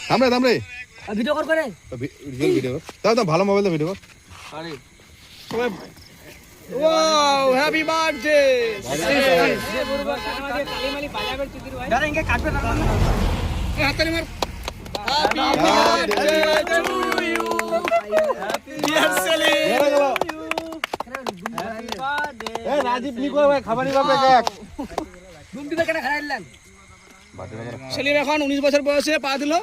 থামরে video কর করে video দাও ভালো মোবাইল ভিডিও কর। আরে সবাই ওয়াও হ্যাপি বার্থডে দাঁড়া ইনকে কাটবে না হাততালি মার happy birthday to you dear Salim Rajib Niko ভাই খাবারই পাবে কেক ঘুম দিবে কেন খাইলেন সেলিম এখন 19 বছর বয়সে পা দিল।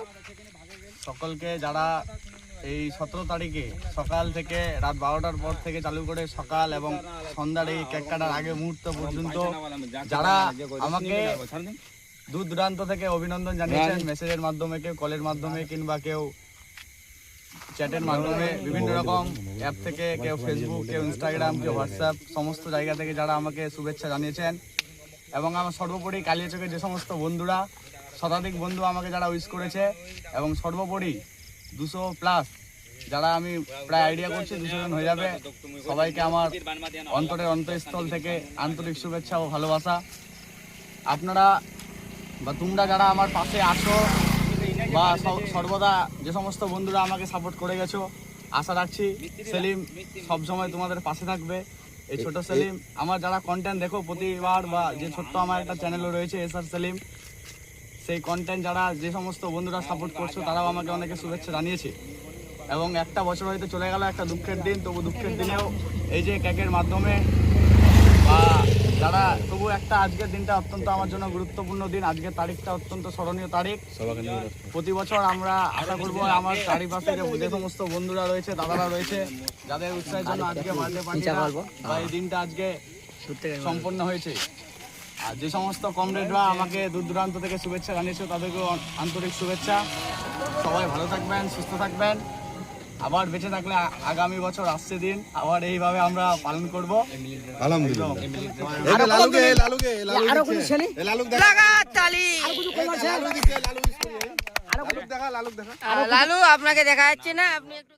সকলকে যারা এই 17 তারিখে সকাল থেকে রাত 12টার পর থেকে চালু করে সকাল এবং সন্ধ্যার এই কেক কাটার আগে মুহূর্ত পর্যন্ত যারা আমাকে দূর দূরান্ত থেকে অভিনন্দন জানিয়েছেন, মেসেজের মাধ্যমে, কেউ কলের মাধ্যমে কিংবা কেউ চ্যাটের মাধ্যমে, বিভিন্ন রকম অ্যাপ থেকে, কেউ ফেসবুক, কেউ ইনস্টাগ্রাম, কেউ হোয়াটসঅ্যাপ, সমস্ত জায়গা থেকে যারা আমাকে শুভেচ্ছা জানিয়েছেন এবং আমার সর্বোপরি কালিয়াচকের যে সমস্ত বন্ধুরা, শতাধিক বন্ধু আমাকে যারা উইশ করেছে এবং সর্বোপরি 200+ যারা আমি প্রায় আইডিয়া করছি 200 জন হয়ে যাবে, সবাইকে আমার অন্তরের অন্তঃস্থল থেকে আন্তরিক শুভেচ্ছা ও ভালোবাসা। আপনারা বা তোমরা যারা আমার পাশে আছো বা সর্বদা যে সমস্ত বন্ধুরা আমাকে সাপোর্ট করে গেছো, আশা রাখছি সেলিম সবসময় তোমাদের পাশে থাকবে। এই ছোট সেলিম আমার যারা কন্টেন্ট দেখো প্রতিবার, বা যে ছোট্ট আমার একটা চ্যানেলও রয়েছে এসআর সেলিম, সেই কন্টেন্ট যারা যে সমস্ত বন্ধুরা সাপোর্ট করছো তারাও আমাকে অনেকে শুভেচ্ছা জানিয়েছে। এবং একটা বছর হয়তো চলে গেল, একটা দুঃখের দিন, তবু দুঃখের দিনেও এই যে কেকের মাধ্যমে বা যারা তবু একটা আজকের দিনটা অত্যন্ত আমার জন্য গুরুত্বপূর্ণ দিন। আজকের তারিখটা অত্যন্ত স্মরণীয় তারিখ। প্রতি বছর আমরা আশা করবো আমার চারিপাশে যে সমস্ত বন্ধুরা রয়েছে, দাদারা রয়েছে, যাদের উৎসাহের জন্য আজকে বার্থডে পার্টিটা বা এই দিনটা আজকে সম্পন্ন হয়েছে, আর যে সমস্ত কমরেডরা আমাকে দূর দূরান্ত থেকে শুভেচ্ছা জানিয়েছে তাদেরকেও আন্তরিক শুভেচ্ছা। সবাই ভালো থাকবেন, সুস্থ থাকবেন, আবার বেঁচে থাকলে আগামী বছর আসছে দিন আবার এইভাবে আমরা পালন করব। আলহামদুলিল্লাহ। আরো কিছু ছেলে লাগা তালি লালু লালু আপনাকে দেখা যাচ্ছে না, আপনি একটু